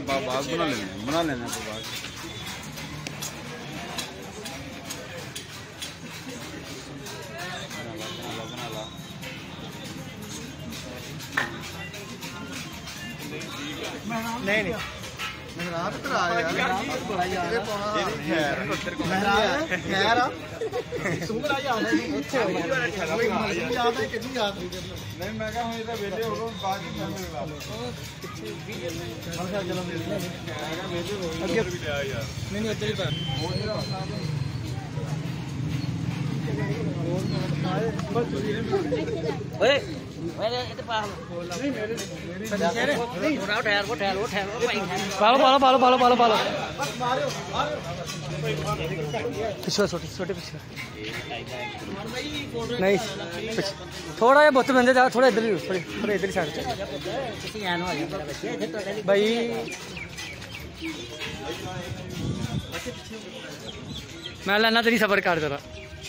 बाग बना लेना तो बाग नहीं मेहराब करा यार खैर तू करा याद है याद है कितनी याद नहीं मैं कहा हम इधर बैठे हो बाद में चलो नहीं अच्छा ही ओए मेरे इधर पालो नहीं मेरे थोड़ा ठहर वो पालो पिछले छोटे पीछे नहीं थोड़ा ये बहुत बंदे जा थोड़ा इधर थोड़ा इधर साइड भाई मैं लेना तेरी सफर कर जरा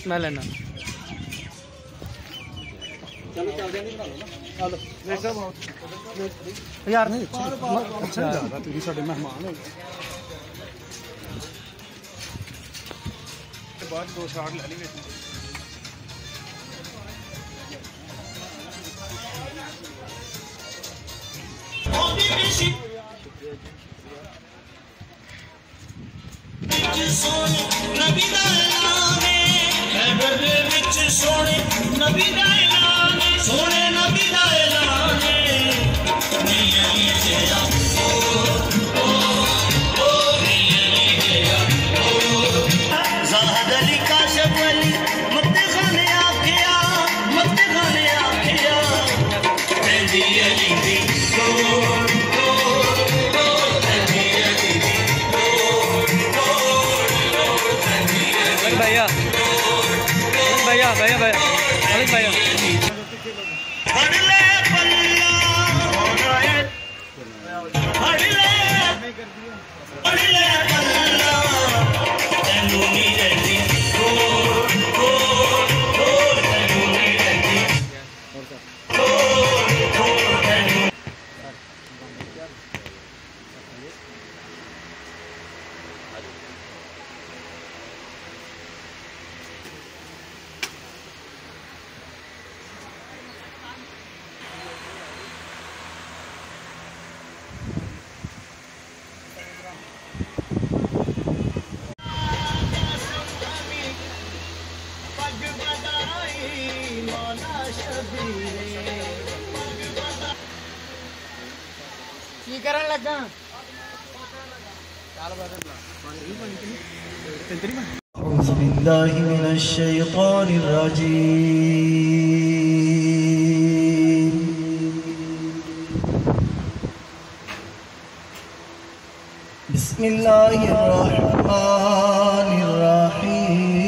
मैं लेना यार नहीं अच्छा तुम साढ़े मेहमान हो बाद 2 शॉट ले ली भैया की करन लगा औज़ु बिल्लाहि मिनश शैतानिर रजीम बिस्मिल्लाहिर रहमानिर रहीम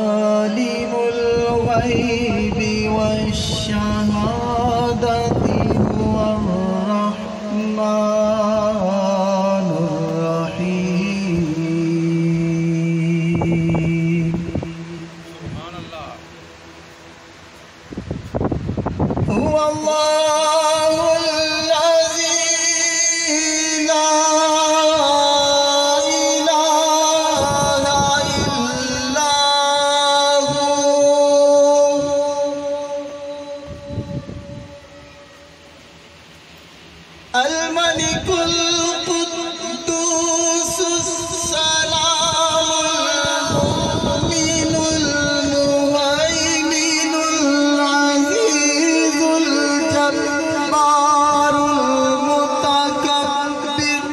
आलिमुल गैबि वश्शहादति हुवर रहमानुर रहीम। सुभान अल्लाह। हुवल्लाहुल लज़ी ला मलिकुल कुद्दूस सलामुल मुमिनुल मुहैमिनुल अज़ीज़ुल जब्बारुल मुतकब्बिर।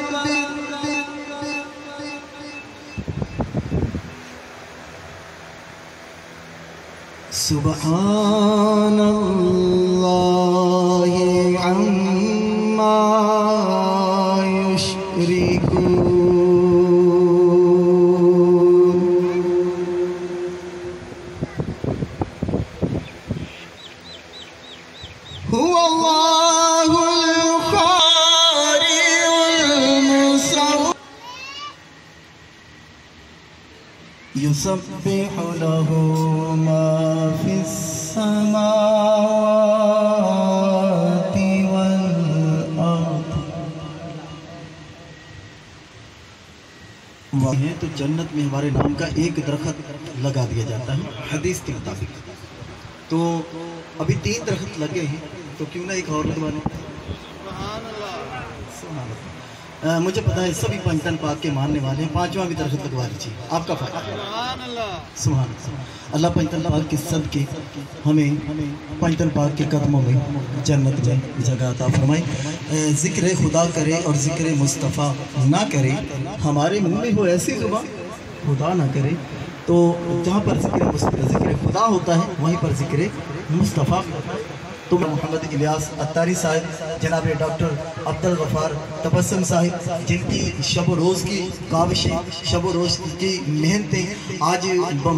सुब्हानल्लाहि अम्मा युश्रिकून। हुवल्लाहुल खारिउल मुसव्विर युसब्बिहु लहू मा फिस समावाति वल अर्द। है तो जन्नत में हमारे नाम का एक दरख्त लगा दिया जाता है हदीस के मुताबिक। तो अभी 3 दरख्त लगे हैं, तो क्यों ना एक और लगवाने। मुझे पता है सभी पंचतन पाक के मानने वाले हैं, 5वां भी दरख्त लगवा लीजिए, आपका फायदा। सुभान अल्लाह। अल्लाह पंचतन पाक के सदके हमें पंचतन पाक के कदमों में जन्नत में जगह अता फरमाए। ज़िक्र खुदा करे और ज़िक्र मुस्तफ़ा ना करे, हमारे मुंह में हो ऐसी ज़ुबान खुदा ना करे। तो जहाँ पर ज़िक्र खुदा होता है वहीं पर ज़िक्र मुस्तफ़ा। तो मोहम्मद इलियास अत्तारी साहब, जनाब डॉक्टर अब्दुल गफ़ार तबस्सुम साहिब, जिनकी शब रोज़ की काविशें, शब रोज़ की मेहनतें आज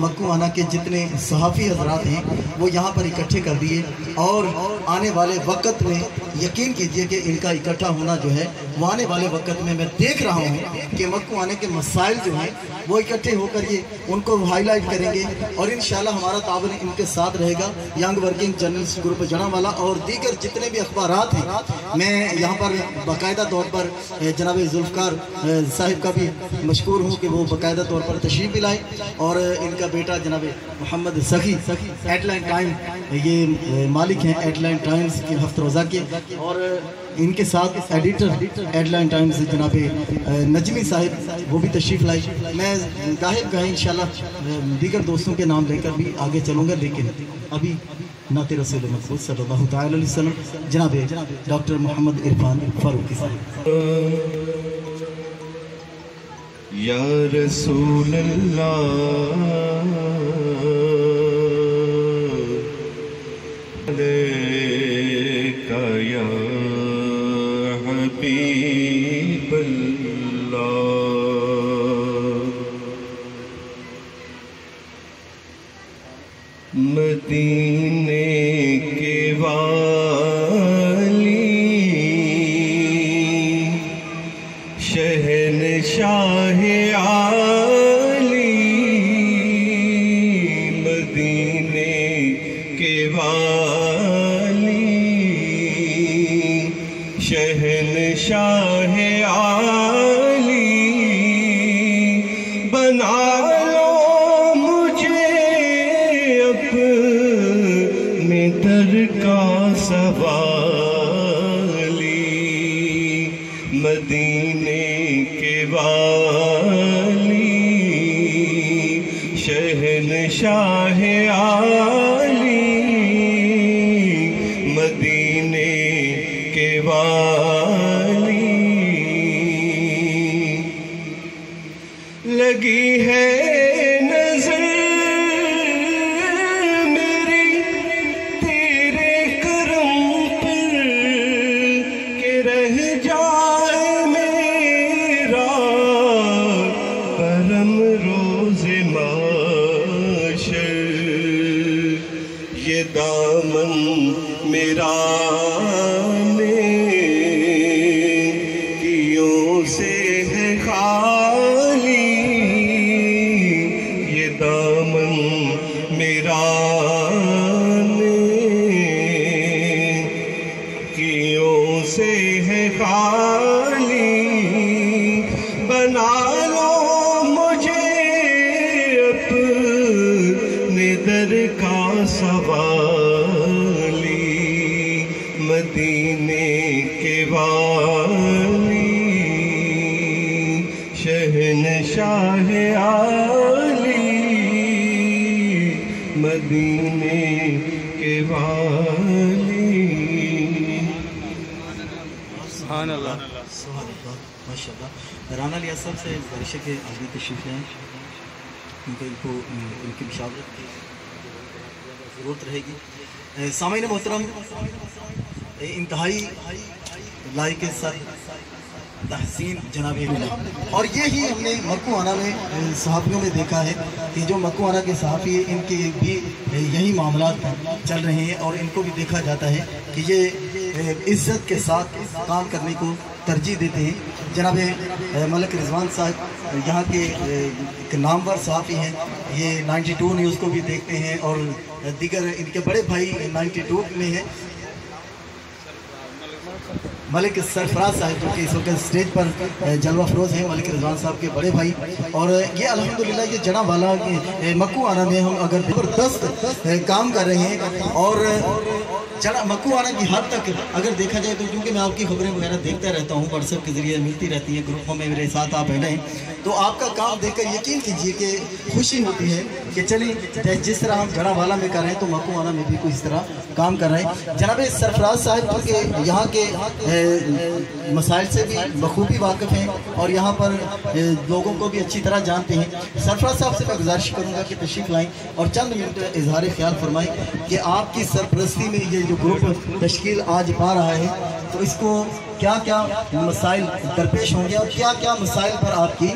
मक्कू आना के जितने सहाफ़ी हज़रात हैं वो यहाँ पर इकट्ठे कर दिए। और आने वाले वक़्त में यकीन कीजिए कि इनका इकट्ठा होना जो है वो आने वाले वक़्त में मैं देख रहा हूँ कि मक्कू आने के मसाइल जो हैं वो इकट्ठे होकर ये उनको हाईलाइट करेंगे। और इंशाल्लाह हमारा ताउन इनके साथ रहेगा। यंग वर्किंग जर्नलिस्ट ग्रुप जनावाला और दीगर जितने भी अखबारात हैं, मैं यहाँ पर बाकायदा तौर पर जनाब जुल्फ़कार साहिब का भी मशकूर हूँ कि वो बाकायदा तौर पर तशरीफ़ भी लाए। और इनका बेटा जनाब मोहम्मद सखी हेडलाइन टाइम ये मालिक हैं हेडलाइन टाइम्स के हफ्ते रोज़ा के, और इनके साथ एडिटर हेडलाइन टाइम्स जनाब नजमी साहिब वो भी तशरीफ़ लाई। मैं गाहिब गाहे इंशाल्लाह दीगर दोस्तों के नाम लेकर भी आगे चलूँगा, लेकिन अभी नाते रसूल मक़बूल सल्लल्लाहु तआला अलैहि वसल्लम जनाब डॉक्टर मोहम्मद इरफान फारूकी साहब। या रसूल अल्लाह अलैका या हबीब अल्लाह। मदीने के वाली शहनशाह आली, मदीने के वाली शहनशाह आली, बना लो मुझे अपने दर का सवाली। मदीने के वाली शहनशाह आली, मदीने के वाली। लगी है नजर मेरी तेरे करम पर के रह जाए मेरा परम रोज़े माशर। ये दामन मेरा नेकियों से है खाली, ये दामन मेरा नेकियों से है खाली। बना लो मुझे अपने दर का सवाली, मदीने के वाली शाह आली मदीने के वाली। सुभान अल्लाह। माशाअल्लाह। राना लिया साहब से गुजारिश है कि आगे तशरीफ लाएं, क्योंकि इनकी मुशावरत की ज़रूरत रहेगी। सामईन मोहतरम, इंतहाई लाइक सर तहसीन जनाब, और ये ही हमने मक्कू-आना में सहाफ़ियों में देखा है कि जो मक्कू-आना के सहाफ़ी इनके भी यही मामला चल रहे हैं, और इनको भी देखा जाता है कि ये इज़्ज़त के साथ काम करने को तरजीह देते हैं। जनाब मलिक रिजवान साहब यहाँ के एक नामवर सहाफ़ी हैं, ये 92 न्यूज़ को भी देखते हैं और दीगर इनके बड़े भाई 92 में हैं, मलिक सरफराज साहब, जो कि इस वक्त स्टेज पर जलवा फरोज हैं, मलिक रिजवान साहब के बड़े भाई। और ये अल्हम्दुलिल्लाह ये जनावाला मक्कू-आना में हम अगर ज़बरदस्त काम कर रहे हैं, और मक्कू-आना की हद तक अगर देखा जाए तो, क्योंकि मैं आपकी खबरें वगैरह देखता रहता हूँ, व्हाट्सएप के ज़रिए मिलती रहती हैं, ग्रुपों में मेरे साथ आप बैठे हैं, तो आपका काम देखकर यकीन कीजिए कि खुशी होती है कि चलिए जिस तरह हम जनावाला में कर रहे हैं तो मक्कू-आना में भी कुछ इस तरह काम कर रहे हैं। जनाब सरफराज साहब के यहाँ के मसाइल से भी बखूबी वाकिफ़ हैं और यहाँ पर लोगों को भी अच्छी तरह जानते हैं। सरफराज साहब से मैं गुजारिश करूँगा कि तशरीफ़ लाएँ और चंद मिनट इजहार ख्याल फरमाएँ कि आपकी सरपरस्ती में ये जो ग्रुप तश्कील आज पा रहा है, तो इसको क्या क्या मसाइल दरपेश होंगे और क्या क्या मसाइल पर आपकी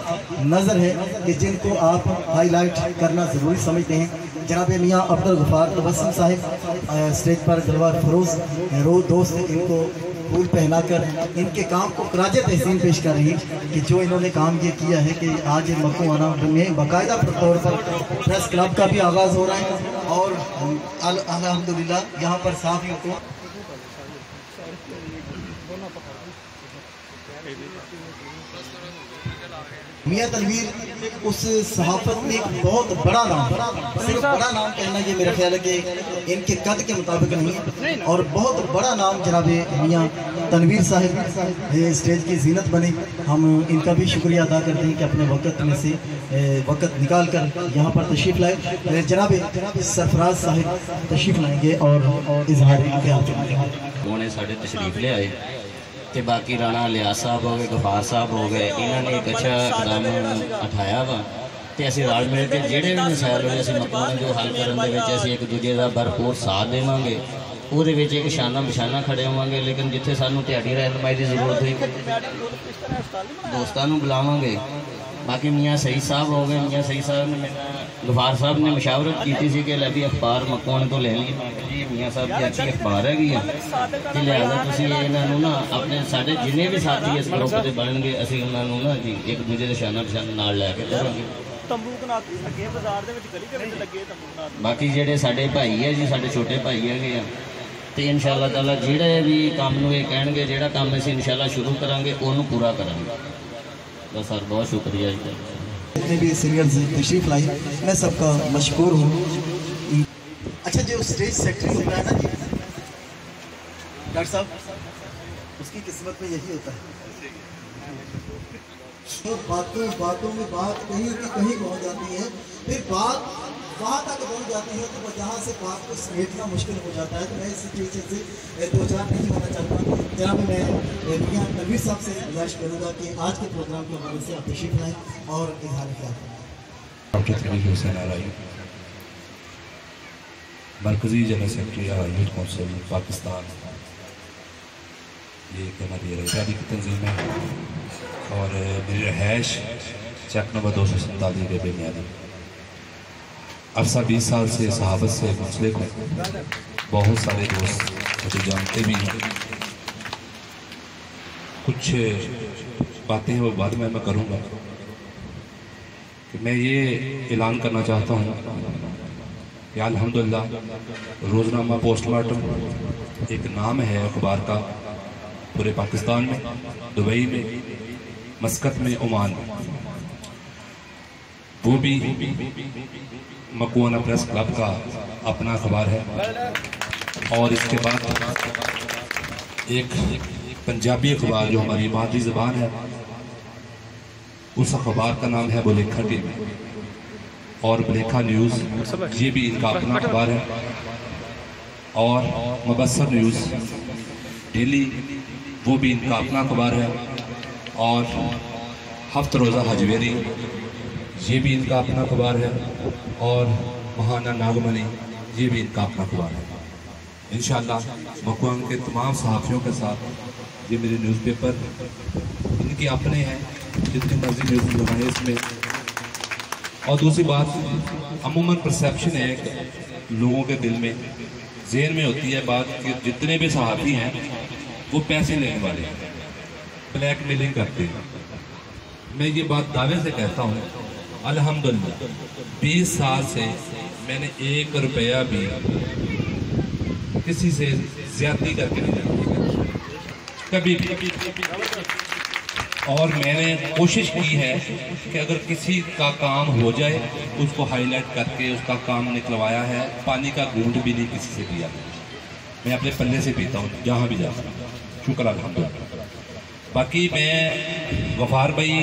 नज़र है कि जिनको आप हाईलाइट करना ज़रूरी समझते हैं। जनाब मियाँ अब्दुल गफ़ार तबस्सुम साहिब स्टेज पर जलवा फरोज़ दोस्त इनको फूल पहनाकर इनके काम को खराज तहसीन पेश कर रही है कि जो इन्होंने काम ये किया है कि आज मक्कू-आना में बाकायदा तौर पर प्रेस क्लब का भी आगाज़ हो रहा है, और अल्हम्दुलिल्लाह यहाँ पर सहाफ़ियों को मियाँ तनवीर उस सहाफ़त में एक बहुत बड़ा नाम, सिर्फ बड़ा नाम कहना ये मेरा ख्याल है कि इनके कद के मुताबिक नहीं, और बहुत बड़ा नाम जनाब मियाँ तनवीर साहिब स्टेज की जीनत बने। हम इनका भी शुक्रिया अदा करते हैं कि अपने वक्त में से वक्त निकाल कर यहाँ पर तशरीफ़ लाए। जनाब सरफराज साहिब तशरीफ़ लाएंगे और इजहार ख्याल करेंगे। उन्होंने साढ़े तशरीफ़ ले आए तो बाकी राणा लियाज साहब हो गए, गफार साहब हो गए, इन्होंने एक अच्छा कदम उठाया वा, तो असीं रल मिल के जिहड़े भी मसाइल होए असीं मक्कू-आना जो हल करन दे विच असीं एक दूजे का भरपूर साथ देवांगे, ਉਹਦੇ ਵਿੱਚ एक शाना बशाना खड़े होवांगे। लेकिन जिथे सानू तुहाडी रहनुमाई की जरूरत हुई दोस्तों को बुलावांगे। बाकी मियाँ सईद साहब हो गए, मियाँ सईद साहब ने गफार साहब ने मशावरत की थी कि लै भी अखबार मक्कू-आने तो ले ली जी, मियाँ साहब की अच्छी अखबार हैगी है, तो लिहाजा तुसीं इन्हों ना अपने साढ़े जिन्ने भी साथी इस ग्रुप से बननगे असीं उन्होंने ना जी एक दूजे के शाना बशाना नाल लैके तुरांगे। बाकी जेडे साडे भाई है जी, साडे छोटे भाई है, तो इंशाअल्लाह ताला जिहड़े भी काम नूं ये कहणगे, जिहड़ा काम असीं इंशाअल्लाह शुरू करांगे उहनूं पूरा करांगे। बस सर बहुत शुक्रिया जी। जितने भी सीनियर्स तशरीफ लाई मैं सबका मशकूर हूँ। अच्छा जो स्टेज सेक्रेटरी होता है ना जी डॉक्टर साहब, उसकी किस्मत में यही होता है, तो बातों में बात कहीं की कहीं पहुँच जाती है, फिर बात वहाँ तक पहुँच जाती है तो जहाँ से बात को समेटना मुश्किल हो जाता है। तो मैं इस सिचुएशन से दो चार नहीं होना चाहता। जनाब मैं मियाँ तनवीर साहब से गुजारिश करूँगा कि आज के प्रोग्राम के हवाले से आप तशरीफ लाएँ और इजहार ख्याल करें। मरकज़ी general secretary youth council Pakistan, ये एक हमारी रैली की तंजीम है और मेरी रहायश चक नंबर 247 के बेमियादी। अरसा 20 साल से सहाबत से मुंसलिक हूँ, बहुत सारे दोस्त मुझे जानते भी हैं। कुछ बातें हैं वो बाद में मैं करूँगा कि मैं ये ऐलान करना चाहता हूँ कि अल्हम्दुलिल्लाह रोज़नामा पोस्टमार्टम एक नाम है अखबार का पूरे पाकिस्तान में, दुबई में, मस्कत में, ओमान में, वो भी मक्कू-आना प्रेस क्लब का अपना अखबार है। और इसके बाद एक पंजाबी अखबार जो हमारी मादरी ज़बान है उस अखबार का नाम है बुलेखा टीवी और बुलेखा न्यूज़, ये भी इनका अपना अखबार है। और मुबस्सर न्यूज़ डेली, वो भी इनका अपना अखबार है। और हफ्त रोज़ा हजवेरी, ये भी इनका अपना अखबार है। और महाना नागमनी, ये भी इनका अपना अखबार है। इंशाअल्लाह मकवान के तमाम सहाफ़ियों के साथ ये मेरे न्यूज़पेपर इनके अपने हैं, जितनी मर्जी न्यूज़ बनाए इसमें। और दूसरी बात, अमूमन परसेप्शन है लोगों के दिल में, ज़हन में होती है बात कि जितने भी सहाफ़ी हैं वो पैसे लेने वाले हैं, ब्लैक मेलिंग करते हैं। मैं ये बात दावे से कहता हूँ, अल्हम्दुलिल्लाह 20 साल से मैंने 1 रुपया भी किसी से ज्यादती करके नहीं दिया कभी भी। और मैंने कोशिश की है कि अगर किसी का काम हो जाए उसको हाईलाइट करके उसका काम निकलवाया है। पानी का घूंट भी नहीं किसी से दिया, मैं अपने पल्ले से पीता हूँ जहाँ भी जाता हूँ, शुक्र अल्हम्दुलिल्लाह। बाकी मैं गफ़ार भाई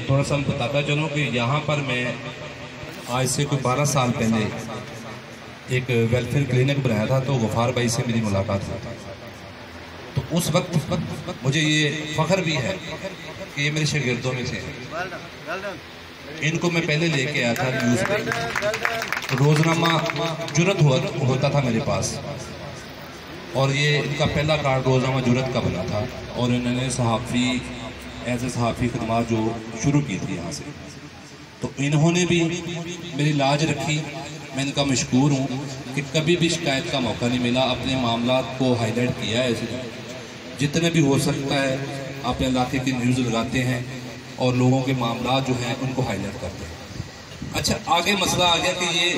थोड़ा सा बताता चलूँ कि यहाँ पर मैं आज से कोई 12 साल पहले एक वेलफेयर क्लिनिक बनाया था, तो गफ़ार भाई से मेरी मुलाकात हुई। तो उस वक्त मुझे ये फ़ख्र भी है कि ये मेरे शागिर्दों में से हैं। इनको मैं पहले लेके आया था न्यूज़ पे, रोज़नामा जुरत होता था मेरे पास, और ये इनका पहला कार्ड रोज़नामा जुरत का बना था। और इन्होंने सहाफ़ी ऐसे सहाफ़ी खदमात जो शुरू की थी यहाँ से, तो इन्होंने भी मेरी लाज रखी। मैं इनका मशकूर हूँ कि कभी भी शिकायत का मौका नहीं मिला, अपने मामला को हाईलाइट किया है। ऐसे जितने भी हो सकता है अपने इलाके की न्यूज़ लगाते हैं और लोगों के मामला जो हैं उनको हाईलाइट करते हैं। अच्छा, आगे मसला आ गया कि ये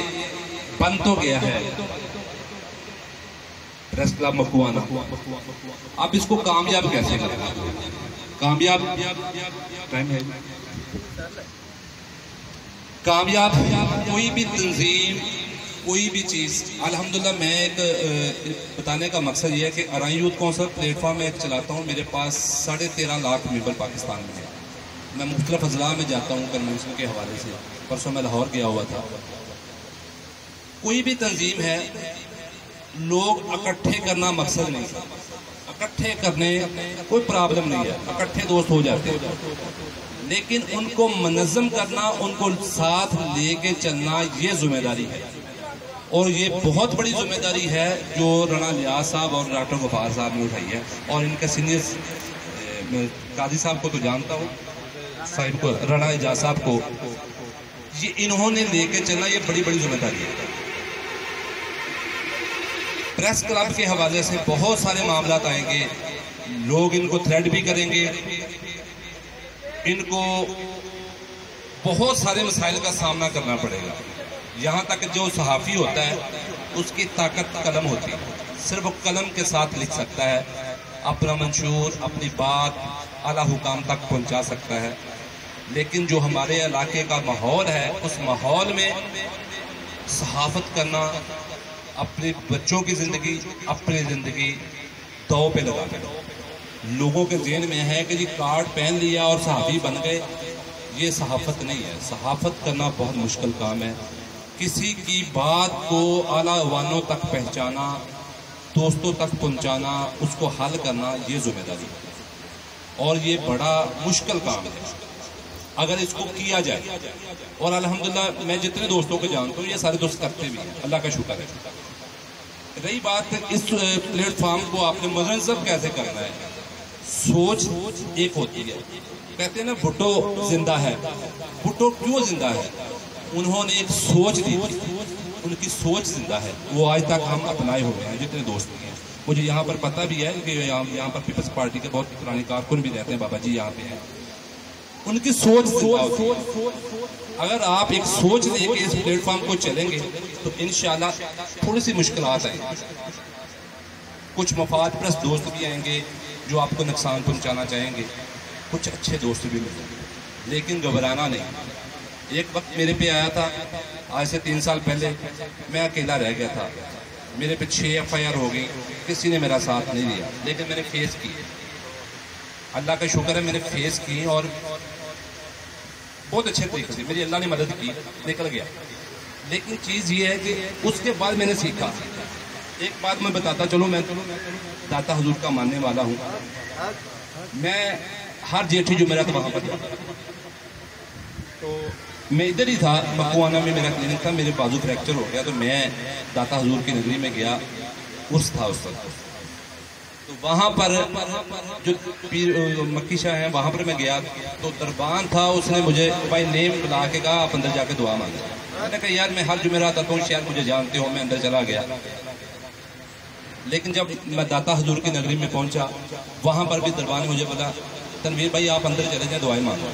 बंद तो गया है प्रेस क्लब मकवाना, अब इसको कामयाब कैसे करना? कामयाब टाइम है, कामयाब कोई भी तंजीम, कोई भी चीज़, अल्हम्दुलिल्लाह मैं एक बताने का मकसद ये है कि अराई यूथ कौंसल प्लेटफॉर्म में चलाता हूँ। मेरे पास 13.5 लाख मेंबर पाकिस्तान में है। मैं मुख्तलिफ अजला में जाता हूँ कन्वेंशन के हवाले से। परसों मैं लाहौर गया हुआ था। कोई भी तंजीम है, लोग इकट्ठे करना मकसद नहीं है, इकट्ठे करने कोई प्रॉब्लम नहीं है, इकट्ठे दोस्त हो जाते हैं, लेकिन उनको मनज़्ज़म करना, उनको साथ लेके चलना, ये जिम्मेदारी है। और ये बहुत बड़ी जिम्मेदारी है जो राणा लियाज साहब और डॉक्टर गफ़ार साहब ने उठाई है। और इनके सीनियर काजी साहब को तो जानता हूँ, साहिब को, राणा एजाज साहब को, ये इन्होंने लेके चलना, ये बड़ी बड़ी जिम्मेदारी है। प्रेस क्लब के हवाले से बहुत सारे मामला आएंगे, लोग इनको थ्रेड भी करेंगे, इनको बहुत सारे मसाइल का सामना करना पड़ेगा। यहाँ तक जो सहाफ़ी होता है उसकी ताकत कलम होती है, सिर्फ कलम के साथ लिख सकता है, अपना मंशूर, अपनी बात आला हुकाम तक पहुँचा सकता है। लेकिन जो हमारे इलाके का माहौल है, उस माहौल में सहाफ़त करना, अपने बच्चों की ज़िंदगी, अपनी ज़िंदगी दाव पे लगाना, लोगों के ज़हन में है कि जी कार्ड पहन लिया और सहाफ़ी बन गए, ये सहाफ़त नहीं है। सहाफ़त करना बहुत मुश्किल काम है। किसी की बात को आला वानों तक पहुँचाना, दोस्तों तक पहुँचाना, उसको हल करना, ये जिम्मेदारी है और ये बड़ा मुश्किल काम है अगर इसको किया जाए। और अल्हम्दुलिल्लाह मैं जितने दोस्तों को जानता हूँ ये सारे दोस्त करते भी हैं, अल्लाह का शुक्र है। रही बात इस प्लेटफॉर्म को आपने मनज़्ज़म कैसे करना है, सोच एक होती है। कहते हैं ना भुट्टो जिंदा है, भुट्टो क्यों जिंदा है? उन्होंने एक सोच दी थी, उनकी सोच जिंदा है, वो आज तक हम अपनाए हुए हैं जितने दोस्त हैं। मुझे यहाँ पर पता भी है कि यहाँ पर पीपल्स पार्टी के बहुत पुराने कारकुन भी रहते हैं, बाबा जी यहाँ पे हैं, उनकी सोच जिंदा होती है। अगर आप एक सोच लेके इस प्लेटफॉर्म को चलेंगे तो इंशाल्लाह थोड़ी सी मुश्किलात आएंगी, कुछ मफाद परस्त दोस्त भी आएंगे जो आपको नुकसान पहुंचाना चाहेंगे, कुछ अच्छे दोस्त भी मिलेंगे, लेकिन घबराना नहीं। एक वक्त मेरे पे आया था आज से 3 साल पहले, मैं अकेला रह गया था, मेरे पे 6 FIR हो गई, किसी ने मेरा साथ नहीं दिया, लेकिन मैंने फेस की, अल्लाह का शुक्र है मैंने फेस की और बहुत अच्छे तरीके से मेरी अल्लाह ने मदद की, निकल गया। लेकिन चीज़ ये है कि उसके बाद मैंने सीखा। एक बात मैं बताता चलो, मैं दाता हुजूर का मानने वाला हूँ। मैं हर जेठी जुमेरात वहाँ पर जाता, तो मैं इधर ही था, मकुआना में मेरा क्लिनिक था, मेरे बाजू फ्रैक्चर हो गया, तो मैं दाता हुजूर की नगरी में गया, उर्स था उस वक्त। तो वहाँ पर जो पीर मक्की शाह हैं वहाँ पर मैं गया, तो दरबान था, उसने मुझे भाई नेम बुला के कहा आप अंदर जाके दुआ मांगे। मैंने कहा यार मैं हर जुमेरात आता हूँ, शायद मुझे जानते हो। मैं अंदर चला गया, लेकिन जब मैं दाता हुजूर की नगरी में पहुंचा, वहां पर भी दरबार ने मुझे बोला तनवीर भाई आप अंदर चले जाए, दुआएं मांगो।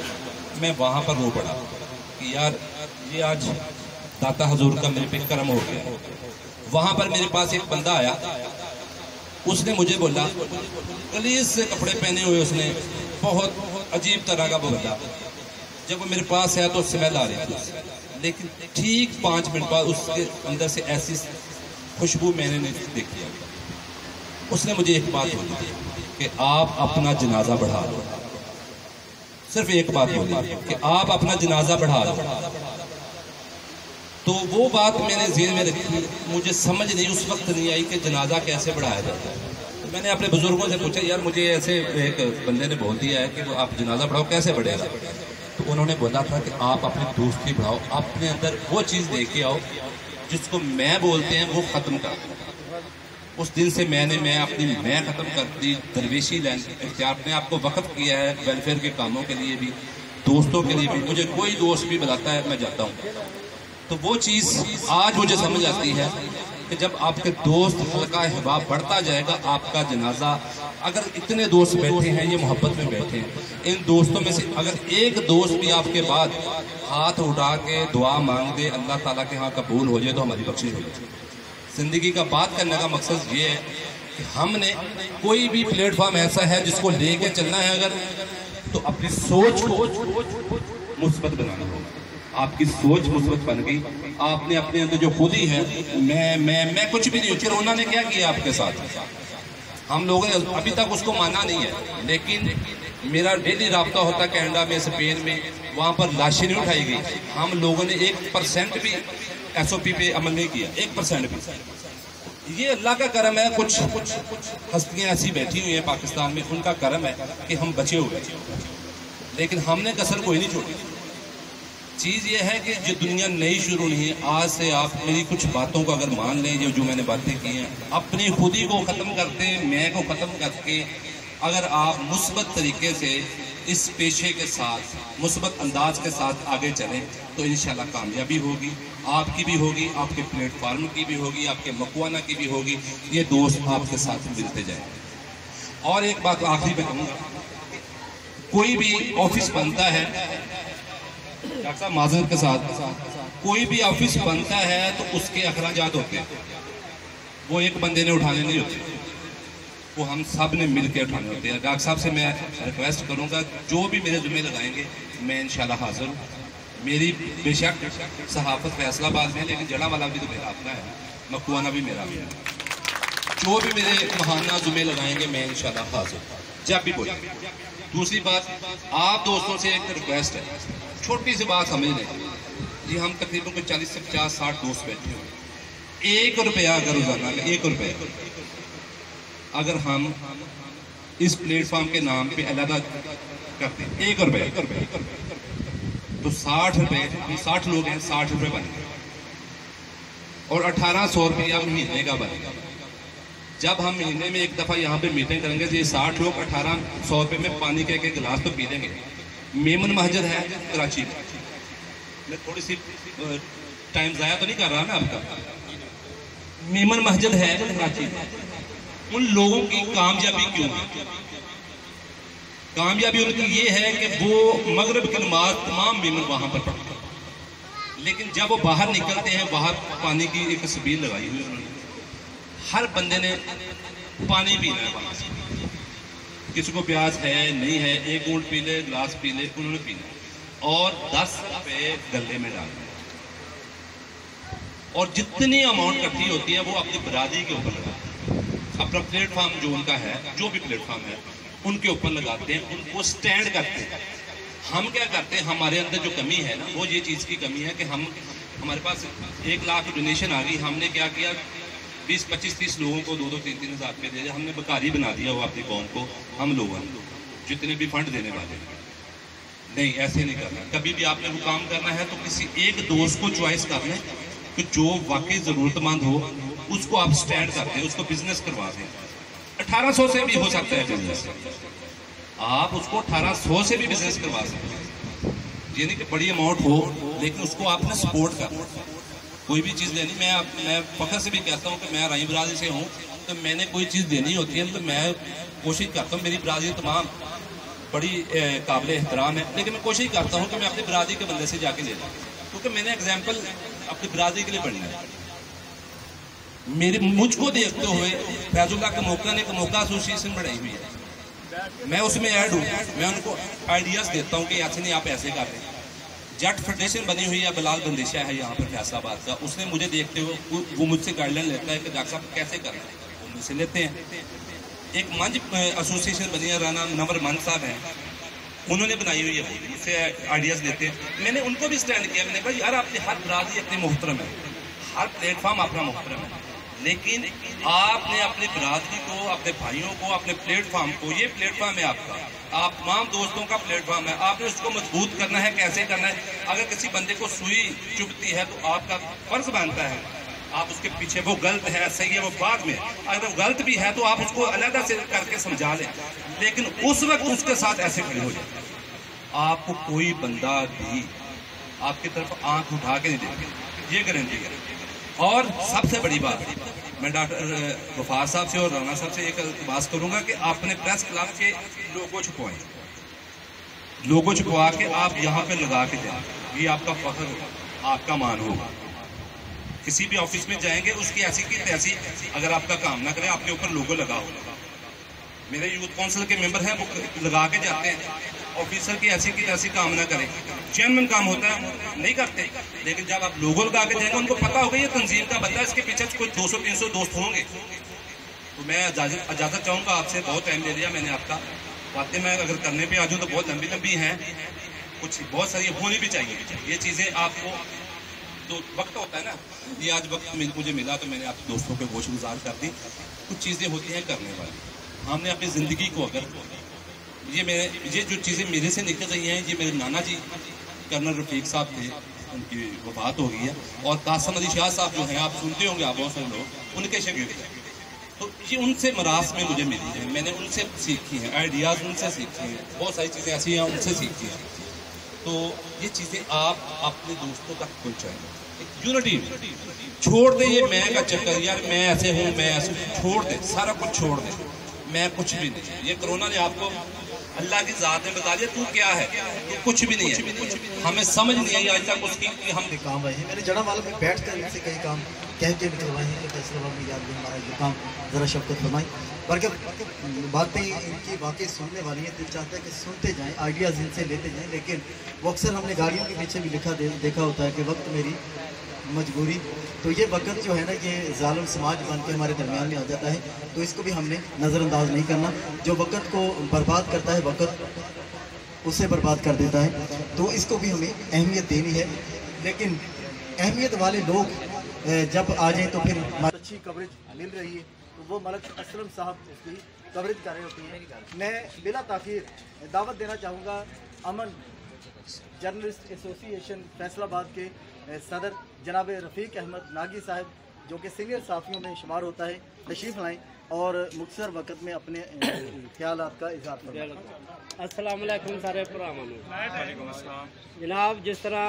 मैं वहां पर रो पड़ा कि यार ये आज दाता हुजूर का मेरे पे करम हो गया। वहां पर मेरे पास एक बंदा आया, उसने मुझे बोला, गलीज से कपड़े पहने हुए, उसने बहुत अजीब तरह का वो बंदा। जब वो मेरे पास आया तो स्मेल आ रही थी, लेकिन ठीक 5 मिनट बाद उसके अंदर से ऐसी खुशबू मैंने नहीं देखी। उसने मुझे एक बात बोली कि आप अपना जनाजा बढ़ा लो। सिर्फ एक बात बोली कि आप अपना जनाजा बढ़ा लो। तो वो बात मैंने ज़हन में रखी, मुझे समझ नहीं उस वक्त नहीं आई कि जनाजा कैसे बढ़ाया जाता है। तो मैंने अपने बुजुर्गों से पूछा, यार मुझे ऐसे एक बंदे ने बोल दिया है कि वो आप जनाजा बढ़ाओ, कैसे बढ़ेगा? तो उन्होंने बोला था कि आप अपनी दोस्ती बढ़ाओ, अपने अंदर वो चीज़ लेके आओ जिसको मैं बोलते हैं वो ख़त्म कर। उस दिन से मैं ख़त्म कर दी, दरवेशी लाइन अपने आप को वक़्फ़ किया है वेलफेयर के कामों के लिए भी, दोस्तों के लिए भी। मुझे कोई दोस्त भी बुलाता है मैं जाता हूँ। तो वो चीज़ आज मुझे समझ आती है कि जब आपके दोस्त हल्का हिबा बढ़ता जाएगा, आपका जनाजा, अगर इतने दोस्त बैठे हैं, ये मोहब्बत में बैठे हैं, इन दोस्तों में से अगर एक दोस्त भी आपके बाद हाथ उठा के दुआ मांग दे, अल्लाह ताला के यहाँ कबूल हो जाए, तो हमारी बख्शिश हो जाए। जिंदगी का बात करने का मकसद ये है कि हमने कोई भी प्लेटफॉर्म ऐसा है जिसको लेके चलना है अगर, तो अपनी सोच को मुस्बत बनाना होगा। आपकी सोच मुस्बत बन गई, आपने अपने अंदर जो खुद ही है, मैं कुछ भी नहीं हूँ। कोरोना ने क्या किया आपके साथ? हम लोगों ने अभी तक उसको माना नहीं है, लेकिन मेरा डेली राब्ता होता कनाडा में, स्पेन में, वहाँ पर लाशें नहीं उठाई गई। हम लोगों ने 1% भी SOP पे अमल नहीं किया, 1% भी। ये अल्लाह का करम है। कुछ हस्तियाँ ऐसी बैठी हुई हैं पाकिस्तान में, उनका करम है कि हम बचे हुए, लेकिन हमने कसर कोई नहीं छोड़ी। चीज़ ये है कि जो दुनिया नई शुरू नहीं है, आज से आप मेरी कुछ बातों को अगर मान लें, जो मैंने बातें की हैं, अपनी खुदी को ख़त्म करते, मैं को ख़त्म करके अगर आप मुस्बत तरीके से इस पेशे के साथ, मुस्बत अंदाज के साथ आगे चलें, तो इंशाल्लाह कामयाबी होगी, आपकी भी होगी, आपके प्लेटफार्म की भी होगी, आपके मकवाना की भी होगी। ये दोस्त आपके साथ मिलते जाएंगे। और एक बात आखिरी में कहूँगा, कोई भी ऑफिस बनता है, डॉक्टर साहब माजरत के साथ, कोई भी ऑफिस बनता है तो उसके अखराजात होते हैं, वो एक बंदे ने उठाने नहीं होते, वो हम सब ने मिल के उठाने होते हैं। डॉक्टर साहब से मैं रिक्वेस्ट करूंगा, जो भी मेरे जुम्मे लगाएंगे मैं इंशाल्लाह हाजिर हूँ। मेरी बेशक सहाफत फैसलाबाद में, लेकिन जड़ावाला भी तो मेरा अपना है, मकुआना भी मेरा है। जो भी मेरे महाना जुम्मे लगाएंगे मैं इंशाल्लाह हाजिर, जब भी बोले। दूसरी बात, आप दोस्तों से एक रिक्वेस्ट है, छोटी सी बात समझ लें जी, हम तकरीबन कोई 40 से 50-60 दोस्त बैठे हुए, 1 रुपया अगर रोजाना का 1 रुपया अगर हम इस प्लेटफॉर्म के नाम पे अलग करते हैं, 1 रुपया, तो 60 रुपये, हम 60 लोग हैं, 60 रुपये बनेंगे और 1800 रुपया महीने का बनेगा। जब हम महीने में एक दफ़ा यहाँ पे मीटिंग करेंगे, ये 60 लोग 1800 रुपये में पानी के एक गिलास तो पी लेंगे। मेमन मस्जिद है कराची में, मैं थोड़ी सी टाइम ज़ाया तो नहीं कर रहा मैं आपका, मेमन मस्जिद है कराची में। उन लोगों की कामयाबी क्यों है? कामयाबी उनकी ये है कि वो मगरिब की नमाज तमाम मेमन वहाँ पर पढ़ते हैं, लेकिन जब वो बाहर निकलते हैं, बाहर पानी की एक सबील लगाई हुई उन्होंने, हर बंदे ने पानी पीना है वहाँ से, किसी को प्यास है नहीं है, 1 घूंट पी ले, गिलास पी ले, उन्होंने पीना और 10 रुपये गले में डालना। और जितनी अमाउंट इकट्ठी होती है वो अपनी बरादरी के ऊपर लगाते हैं, अपना प्लेटफॉर्म जो उनका है, जो भी प्लेटफॉर्म है उनके ऊपर लगाते हैं, उनको स्टैंड करते हैं। हम क्या करते हैं, हमारे अंदर जो कमी है ना, वो ये चीज़ की कमी है कि हमारे पास 1 लाख डोनेशन आ गई, हमने क्या किया 20, 25, 30 लोगों को 2-2, 3-3 हज़ार रुपये दे दिया, हमने बेकारी बना दिया वो अपनी कौम को। हम लोगों ने जितने भी फंड देने वाले, नहीं ऐसे नहीं करना। कभी भी आपने वो काम करना है तो किसी एक दोस्त को चॉइस कर लें कि जो वाकई ज़रूरतमंद हो, उसको आप स्टैंड कर दें, उसको बिजनेस करवा दें। 1800 से भी हो सकता है बिजनेस, आप उसको 1800 से भी बिजनेस करवा सकते हैं, यानी कि बड़ी अमाउंट हो, लेकिन उसको आपने सपोर्ट करना। कोई भी चीज़ लेनी, मैं फख्र से भी कहता हूँ कि मैं राई बरादरी से हूँ, तो मैंने कोई चीज़ देनी होती है तो मैं कोशिश करता हूँ, मेरी बरादरी तमाम बड़ी काबिल एहतराम है, लेकिन मैं कोशिश करता हूँ कि मैं अपनी बरादरी के बंदे से जाके ले लूँ, क्योंकि मैंने एग्जाम्पल अपनी बरादरी के लिए पढ़ी है। मुझको देखते हुए फैजुल्लाह का मौका एसोसिएशन बढ़ाई हुई है, मैं उसमें ऐड हूँ, मैं उनको आइडियाज़ देता हूँ कि ऐसे नहीं आप ऐसे कर रहे। जट फेडरेशन बनी हुई है, बिलाल बंदेशा है यहाँ पर फैसलाबाद का, उसने मुझे देखते हुए वो मुझसे गाइडलाइन लेता है कि डॉक्टर साहब कैसे करना है, वो मुझसे लेते हैं। एक मंच एसोसिएशन बनी है, राना नंबर मन साहब हैं, उन्होंने बनाई हुई है, मुझसे आइडियाज़ लेते हैं। मैंने उनको भी स्टैंड किया, मैंने कहा यार आपकी हर बरादरी अपनी मोहतरम है, हर प्लेटफॉर्म अपना मोहतरम है, लेकिन आपने अपनी बरादरी को, अपने भाइयों को, अपने प्लेटफॉर्म को, ये प्लेटफॉर्म है आपका, आप तमाम दोस्तों का प्लेटफॉर्म है, आपने उसको मजबूत करना है। कैसे करना है? अगर किसी बंदे को सुई चुभती है तो आपका फर्ज बनता है आप उसके पीछे, वो गलत है सही है वो बाद में, अगर वो गलत भी है तो आप उसको अलग से करके समझा लें, लेकिन उस वक्त उसके साथ ऐसे खड़े हो जाए। आपको कोई बंदा भी आपकी तरफ आंख उठा के नहीं देगा, ये गारंटी है। और सबसे बड़ी बात, मैं डॉक्टर गफार साहब से और राना साहब से एक बात करूंगा कि आपने प्रेस क्लब के लोगो छुपवाएं, लोगो छुपवा के आप यहाँ पे लगा के जाए, ये आपका फख्र होगा, आपका मान होगा। किसी भी ऑफिस में जाएंगे उसकी ऐसी की तैसी अगर आपका काम ना करे, आपके ऊपर लोगो लगा होगा। मेरे यूथ काउंसिल के मेंबर हैं, वो लगा के जाते हैं, ऑफिसर की ऐसी काम ना करें, चेयरमैन काम होता है नहीं करते, लेकिन जब आप लोगों लगा के जाएंगे उनको पता होगा ये तंजीम का बंदा, इसके पीछे कोई 200-300 दोस्त होंगे। तो मैं इजाजत चाहूँगा आपसे, बहुत टाइम ले लिया मैंने आपका, बातें मैं अगर करने पे आ जाऊँ तो बहुत लंबी लंबी हैं, कुछ बहुत सारी होनी भी चाहिए ये चीज़ें। आपको तो वक्त होता है ना, ये आज वक्त मुझे मिला तो मैंने आप दोस्तों के गोशगुजार कर दी। कुछ चीज़ें होती हैं करने वाली, हमने अपनी ज़िंदगी को अगर ये जो चीज़ें मेरे से निकल रही हैं, ये मेरे नाना जी कर्नल रफीक साहब थे, उनकी वफात हो गई है, और कासम अली शाह साहब जो हैं, आप सुनते होंगे आप बहुत सारे लोग, उनके शागिर्द हैं। तो ये उनसे मरास में मुझे मिली है, मैंने उनसे सीखी हैं, आइडियाज़ उनसे सीखी हैं, बहुत सारी चीज़ें ऐसी हैं उनसे सीखी हैं। तो ये चीज़ें आप अपने दोस्तों तक पहुँचाएँ, यूनिटी छोड़ दे ये मैं का चक्कर, यार मैं ऐसे हूँ, मैं ऐसे, छोड़ दे, सारा कुछ छोड़ दे, मैं कुछ भी नहीं। ये कोरोना ने आपको अल्लाह की ज़ात ने बता दिया तू क्या है, तू कुछ भी नहीं है। हमें समझ नहीं आई आज तक उसकी कि हम काम आए हैं। मैंने जड़ा वाला में बैठ कर इनसे कई काम कह के निकलवाए हैं कि फैसला में याद में हमारा ये काम ज़रा शफ़क़त फरमाई, बल्कि बातें इनकी वाकई सुनने वाली हैं, दिल चाहता है कि सुनते जाएँ, आइडियाज़ इनसे लेते जाएँ, लेकिन वो अक्सर हमने गाड़ियों के पीछे भी देखा होता है कि वक्त मेरी मजबूरी, तो ये वक्त जो है ना, ये जालिम समाज बन के हमारे दरमियान में आ जाता है, तो इसको भी हमने नज़रअंदाज नहीं करना। जो वक्त को बर्बाद करता है, वक्त उसे बर्बाद कर देता है, तो इसको भी हमें अहमियत देनी है। लेकिन अहमियत वाले लोग जब आ जाएँ तो फिर अच्छी कवरेज मिल रही है, तो वो मलक असलम साहब उसकी कवरेज कर रहे होते हैं। मैं बिला ताख़ीर दावत देना चाहूँगा अमन जर्नलिस्ट एसोसिएशन फैसलाबाद के सदर जनाब रफ़ीक अहमद नागी साहब, जो कि सीनियर साफ़ियों में शुमार होता है, तशरीफ़ लाएँ और मुख्तसर वक़्त में अपने ख्यालात का इज़हार करें। अस्सलाम वालेकुम सारे भरावां नूं। जनाब, जिस तरह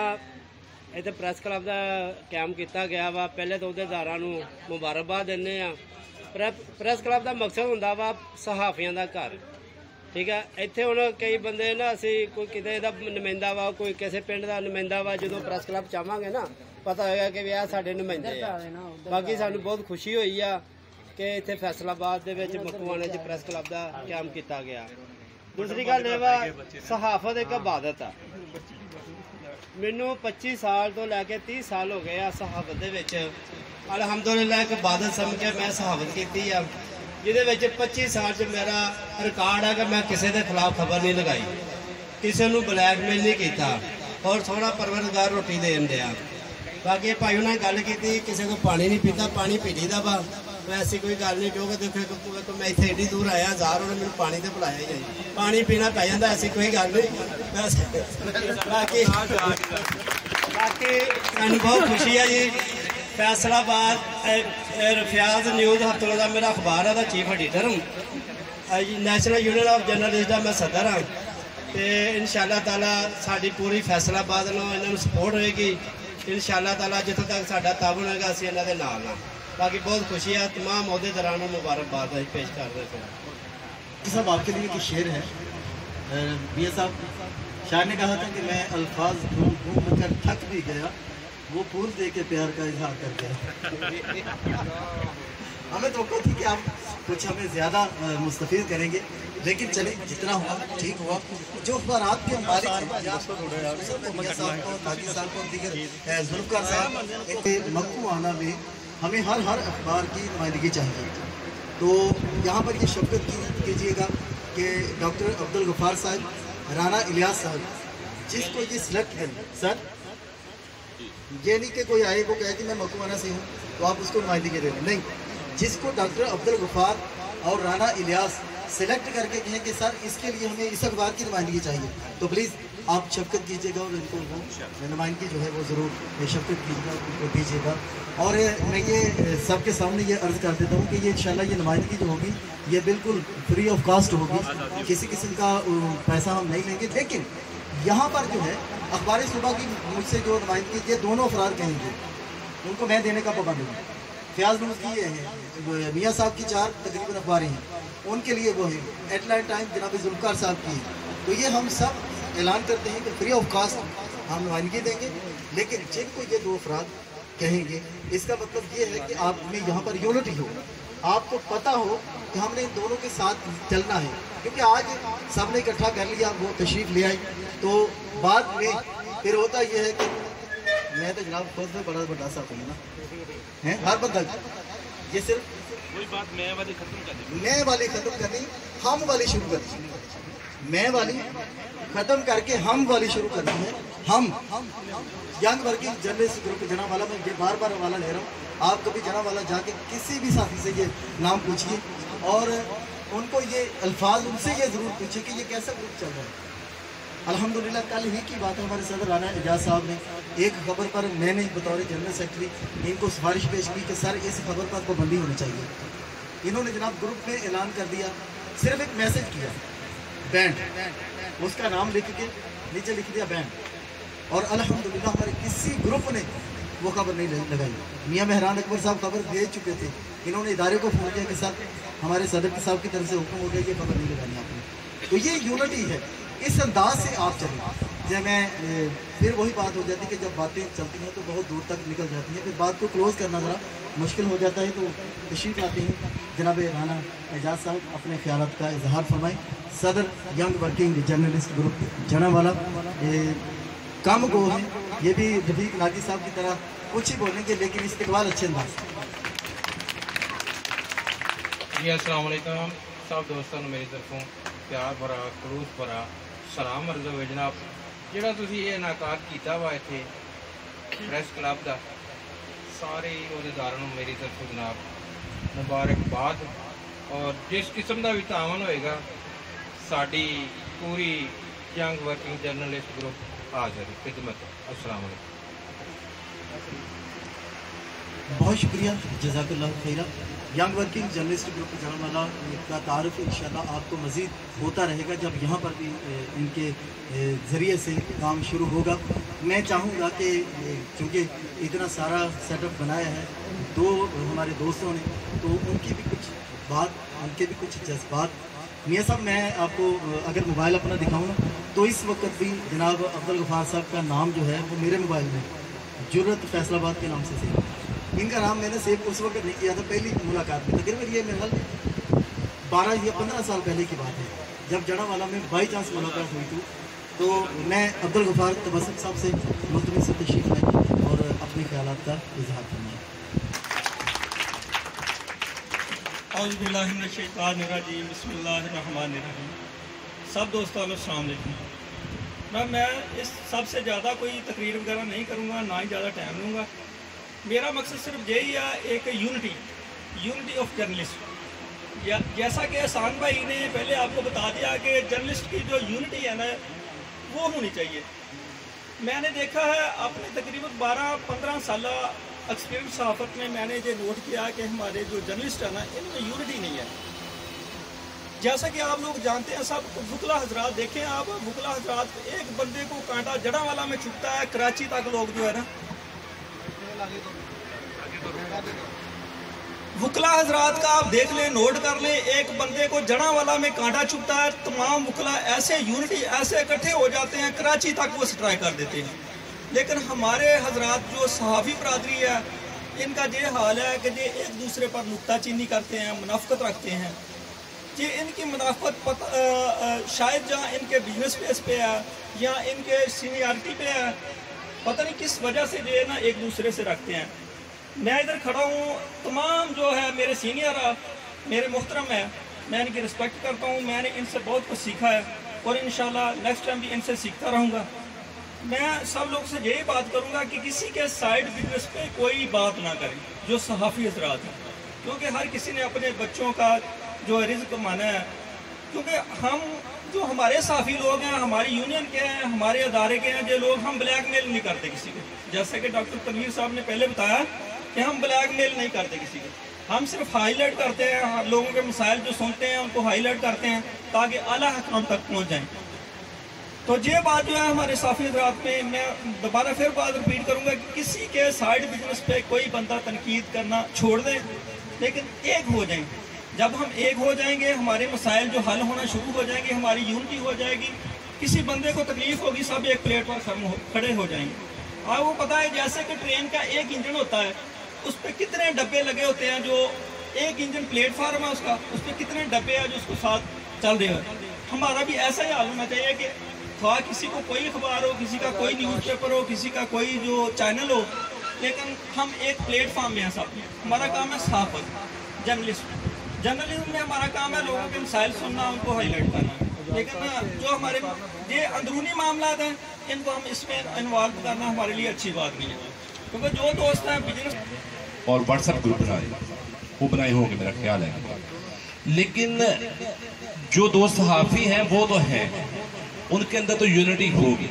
इत्थे प्रैस क्लब का कैम किया गया वा, पहले तो अहदेदारां नूं मुबारकबाद दिंदे आ। प्रैस क्लब का मकसद हुंदा वा सहाफ़ियां दा घर, ठीक है। इत्थे हुण कई बंदे ना, असीं कोई किते दा नुमाइंदा वा, कोई किसी पिंड का नुमाइंदा वा, जो प्रैस क्लब चाहांगे ना पता होगा कि यह साडे नुमाइंदे आ। बाकी सानूं बहुत खुशी हुई आ कि इत्थे फैसलाबाद दे विच मकवाणे च प्रैस क्लब का कैम किया गया। दूसरी गल ये वा, सहाफत एक इबादत आ। मैनू 25 साल तो लैके 30 साल हो गए आ सहाफत दे विच, अलहमदुलिल्लाह एक इबादत समझ के मैं सहाफत की आ, जिहदे विच 25 साल च मेरा रिकॉर्ड है कि मैं किसी के खिलाफ खबर नहीं लगाई। किसी को ब्लैकमेल नहीं किया और सोहना परवरदिगार रोटी देन दिया। बाकी भाई उन्होंने गल की किसी को पानी नहीं पीता, पानी पी लीदा वा, वैसी कोई गल नहीं। क्योंकि देखो मैं इतने एडी दूर आया 1000 उन्होंने मैंने पानी तो बुलाया ही है, पानी पीना पै जाता, ऐसी कोई गल नहीं। बाकी सू बहुत खुशी है जी। फैसलाबाद रियाज न्यूज़ हफ्ते का मेरा अखबार है, चीफ एडिटर हूँ। नैशनल यूनियन ऑफ जर्नलिस्ट का मैं सदर हाँ। तो इंशाअल्लाह ताला साड़ी पूरी फैसलाबाद इन्होंने सपोर्ट होएगी इंशाअल्लाह ताला। जितों तक साडा ताबन होगा असीं इन्हां दे नाल हां। बाकी बहुत खुशी है, तमाम अहदेदारां नूं मुबारकबाद पेश कर रहे थे। साहब आपके लिए एक शेर है। मियां साहब शायर ने कहा था कि मैं अल्फाज घूम घूम कर थक भी गया, वो फूल दे के प्यार का इजहार कर गया। हमें तो थी कि आप कुछ हमें ज़्यादा मुस्तफ़ीद करेंगे, लेकिन चले जितना हुआ ठीक हुआ। जो अखबारात के मालिक मियां साहब को, ताकि साहब को, दीगर जुल्फ़कार साहब, इनके मक्कू आना में हमें हर अखबार की नुमाइंदगी चाहिए। तो यहाँ पर ये शफ़क़त कीजिएगा कि डॉक्टर अब्दुल गफ़ार साहब, राना इलियास साहब, जिसको ये सिलेक्ट करें सर, ये नहीं कि कोई आए को कहे कि मैं मकवाना से हूँ तो आप उसको नुमाइंदगी दे दें, नहीं। जिसको डॉक्टर अब्दुल गफ़ार और राना इलियास सिलेक्ट करके कहें कि सर इसके लिए हमें इस अखबार की नुमाइंदगी चाहिए, तो प्लीज़ आप शफ़क़त कीजिएगा और इनको नुमाइंदगी जो है वो ज़रूर शफ़क़त कीजिएगा, उनको दीजिएगा। और मैं ये सबके सामने ये अर्ज़ कर देता हूँ कि ये इंशाल्लाह ये नुमाइंदगी जो होगी ये बिल्कुल फ्री ऑफ कास्ट होगी, किसी किस्म का पैसा हम नहीं लेंगे। लेकिन यहाँ पर जो है अखबार सुबह की मुझसे जो नुमाइंदगी ये दोनों अफराद कहेंगे उनको मैं देने का पाबंद हूँ। फ़याज़ न्यूज़ की है, मियाँ साहब की 4 तकरीबन अखबारें हैं, उनके लिए वो है। एटलांट टाइम जनाब जुल्फ़कार साहब की है। तो ये हम सब ऐलान करते हैं कि फ्री ऑफ कास्ट हम नुमाइंदगी देंगे। लेकिन जिनको ये 2 अफराद कहेंगे इसका मतलब ये है कि आप में यहाँ पर यूनिटी हो, आपको पता हो कि हमने इन दोनों के साथ चलना है। क्योंकि आज सबने इकट्ठा कर लिया, वो तशरीफ़ ले आई, तो बाद में फिर होता यह है कि मैं तो जनाब खुद में बड़ा सा हूँ ना है हर बंदा। ये सिर्फ कोई बात मैं वाली ख़त्म करनी, हम वाली शुरू करनी, मैं वाली ख़त्म करके हम वाली शुरू करनी है। हम यंग वर्किंग जर्नलिस्ट ग्रुप जनावाला, मैं ये बार हवाला ले रहा हूँ। आप कभी जनावाला जाके किसी भी साथी से ये नाम पूछिए और उनको ये अल्फाज उनसे ये ज़रूर पूछिए कि ये कैसा ग्रुप चल रहा है। अल्हम्दुलिल्लाह कल ही की बात है, हमारे सदर राना एजाज साहब ने एक खबर पर मैंने बतौर जनरल सेक्रेटरी इनको सिफारिश पेश की कि सर इस खबर पर पाबंदी होनी चाहिए। इन्होंने जनाब ग्रुप में ऐलान कर दिया, सिर्फ एक मैसेज किया बैंड, उसका नाम लिख के नीचे लिख दिया बैंड, और अल्हम्दुलिल्लाह हमारे किसी ग्रुप ने वो खबर नहीं लगाई। मियाँ मेहरान अकबर साहब खबर भेज चुके थे, इन्होंने इदारे को फ़ोन किया कि सर हमारे सदर साहब की तरफ से हुक्म हो गया ये खबर नहीं लगानी आपने। तो ये यूनिटी है, इस अंदाज से आप चलें। जब मैं फिर वही बात हो जाती है कि जब बातें चलती हैं तो बहुत दूर तक निकल जाती हैं, फिर बात को क्लोज़ करना ज़रा मुश्किल हो जाता है। तो तशरीफ़ लाते हैं जनाब राना एजाज साहब, अपने ख्यालात का इजहार फरमाएँ। सदर यंग वर्किंग जर्नलिस्ट ग्रुप जनावाला कम गो है, ये भी रफीक नागी साहब की तरह कुछ ही बोलेंगे लेकिन इस्तेक़बाल अच्छे अंदाज। जी अस्सलाम वालेकुम सब दोस्तों मेरी तरफों प्यार भरा खलूस भरा सलाम अर्ज़ होवे जनाब। जिहड़ा तुसीं ये इनाकाद कीता वा इत्थे प्रेस क्लब का, सारे अहदेदारां नूं मेरी तरफों जनाब मुबारकबाद। और जिस किस्म का भी तावन होएगा साडी पूरी यंग वर्किंग जर्नलिस्ट ग्रुप हाजिर खिदमत। अस्सलाम वालेकुम। बहुत शुक्रिया, जज़ाकल्लाह खैरा। यंग वर्किंग जर्नलिस्ट ग्रुप जनावाला का तारुफ इंशाल्लाह आपको मज़ीद होता रहेगा जब यहाँ पर भी इनके ज़रिए से काम शुरू होगा। मैं चाहूँगा कि चूँकि इतना सारा सेटअप बनाया है दो हमारे दोस्तों ने, तो उनकी भी कुछ बात, उनके भी कुछ जज्बात। मियाँ साहब मैं आपको अगर मोबाइल अपना दिखाऊँ ना तो इस वक्त भी जनाब अब्दुल गफ़ार साहब का नाम जो है वो मेरे मोबाइल में जुर्रत फैसलाबाद के नाम से सेव। इनका नाम मैंने सेव उस वक्त नहीं किया था पहली मुलाकात में, तकरीबन ये मेरे ख्याल 12 या 15 साल पहले की बात है, जब जनावाला में बाई चांस मुलाकात हुई थी। तो मैं अब्दुल गफ़ार तबस्सुम साहब से मुल्तमिस से तशरीफ़ लाए और अपने ख्यालात का इजहार करना। औज़ु बिल्लाहि मिनश शैतानिर रजीम, बिस्मिल्लाहिर रहमानिर रहीम। सब दोस्तों को अस्सलाम वालेकुम। मैं इस सबसे ज़्यादा कोई तकरीर वगैरह नहीं करूँगा, ना ही ज़्यादा टाइम लूँगा। मेरा मकसद सिर्फ यही है, एक यूनिटी ऑफ जर्नलिस्ट। जैसा कि एहसान भाई ने पहले आपको बता दिया कि जर्नलिस्ट की जो यूनिटी है ना वो होनी चाहिए। मैंने देखा है अपने तकरीबन 12-15 साल एक्सपीरियंस सहाफ़त में मैंने ये नोट किया कि हमारे जो जर्नलिस्ट है ना इनमें यूनिटी नहीं है। जैसा कि आप लोग जानते हैं सब, वुकला हजरात देखें आप, वुकला हजरात एक बंदे को कांटा जड़ावाला में चुभता है, कराची तक लोग जो है ना वुकला हजरात का आप देख लें, नोट कर लें, एक बंदे को जड़ावाला में कांटा चुभता है, तमाम वुकला ऐसे यूनिटी ऐसे इकट्ठे हो जाते हैं, कराची तक वो स्ट्राइक कर देते हैं। लेकिन हमारे हजरात जो सहाफ़ी बरादरी है इनका ये हाल है कि ये एक दूसरे पर नुक्ताचीनी करते हैं, मुनाफकत रखते हैं। ये इनकी मुनाफकत शायद जहाँ इनके बिजनेस बेस पे है या इनके सीनियरिटी पे है, पता नहीं किस वजह से जो है ना एक दूसरे से रखते हैं। मैं इधर खड़ा हूँ, तमाम जो है मेरे सीनियर मेरे मोहतरम है, मैं इनकी रिस्पेक्ट करता हूँ, मैंने इनसे बहुत कुछ सीखा है और इंशाल्लाह नेक्स्ट टाइम भी इनसे सीखता रहूँगा। मैं सब लोग से यही बात करूँगा कि किसी के साइड बिजनेस पे कोई बात ना करें जो सहाफ़ी हजरात हैं, क्योंकि हर किसी ने अपने बच्चों का जो रिज़्क़ कमाना है। क्योंकि हम जो हमारे साफ़ी लोग हैं, हमारी यूनियन के हैं, हमारे अदारे के हैं, ये लोग हम ब्लैकमेल नहीं करते किसी को। जैसे कि डॉक्टर तनवीर साहब ने पहले बताया कि हम ब्लैकमेल नहीं करते किसी को, हम सिर्फ हाईलाइट करते हैं, लोगों के मसाइल जो सुनते हैं उनको हाईलाइट करते हैं ताकि आला हकाम तक पहुँच जाएँ। तो ये बात जो है हमारे साफ़ी हज़रात में, मैं दोबारा फिर बात रिपीट करूँगा कि किसी के साइड बिजनेस पे कोई बंदा तनकीद करना छोड़ दें, लेकिन एक हो जाएं। जब हम एक हो जाएंगे हमारे मसाइल जो हल होना शुरू हो जाएंगे, हमारी यूनिटी हो जाएगी, किसी बंदे को तकलीफ होगी सब एक प्लेट पर खड़े हो जाएंगे। और वो पता है जैसे कि ट्रेन का एक इंजन होता है, उस पर कितने डब्बे लगे होते हैं, जो एक इंजन प्लेटफार्म है उसका, उस पर कितने डब्बे हैं जो उसको साथ चल रहे हैं। हमारा भी ऐसा ही हाल होना चाहिए कि हाँ किसी को कोई अखबार हो, किसी का कोई न्यूज़पेपर हो, किसी का कोई जो चैनल हो, लेकिन हम एक प्लेटफार्म में हैं सब। हमारा काम है सहाफ़त, जर्नलिज्म में हमारा काम है लोगों के मसाइल सुनना, उनको हाईलाइट करना। लेकिन जो हमारे ये अंदरूनी मामला हैं इनको हम इसमें इन्वॉल्व करना हमारे लिए अच्छी बात नहीं है। क्योंकि जो दोस्त हैं बिजनेस और व्हाट्सएप ग्रुप बनाए होंगे मेरा ख्याल है, लेकिन जो दोस्त सहाफ़ी हैं वो तो हैं, उनके अंदर तो यूनिटी होगी,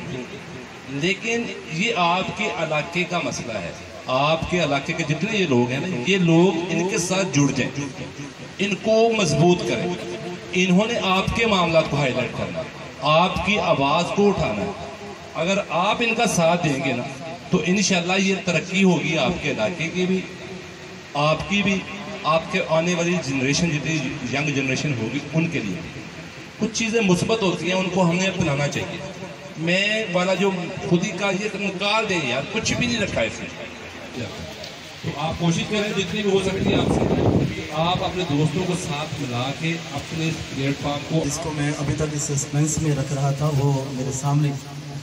लेकिन ये आपके इलाके का मसला है। आपके इलाके के जितने ये लोग हैं ना, ये लोग इनके साथ जुड़ जाएं, इनको मजबूत करें। इन्होंने आपके मामला को हाईलाइट करना, आपकी आवाज़ को उठाना। अगर आप इनका साथ देंगे ना तो इंशाल्लाह ये तरक्की होगी आपके इलाके की भी, आपकी भी, आपके आने वाली जनरेशन जितनी यंग जनरेशन होगी उनके लिए। कुछ चीज़ें मुस्बत होती हैं, उनको हमने अपनाना चाहिए। मैं वाला जो खुद ही का ये निकाल दें यार, कुछ भी नहीं रखा है इसमें। तो आप कोशिश करें जितनी भी हो सकती है आपसे, आप अपने दोस्तों को साथ मिला के अपने प्लेटफॉर्म को, जिसको मैं अभी तक इस सस्पेंस में रख रहा था, वो मेरे सामने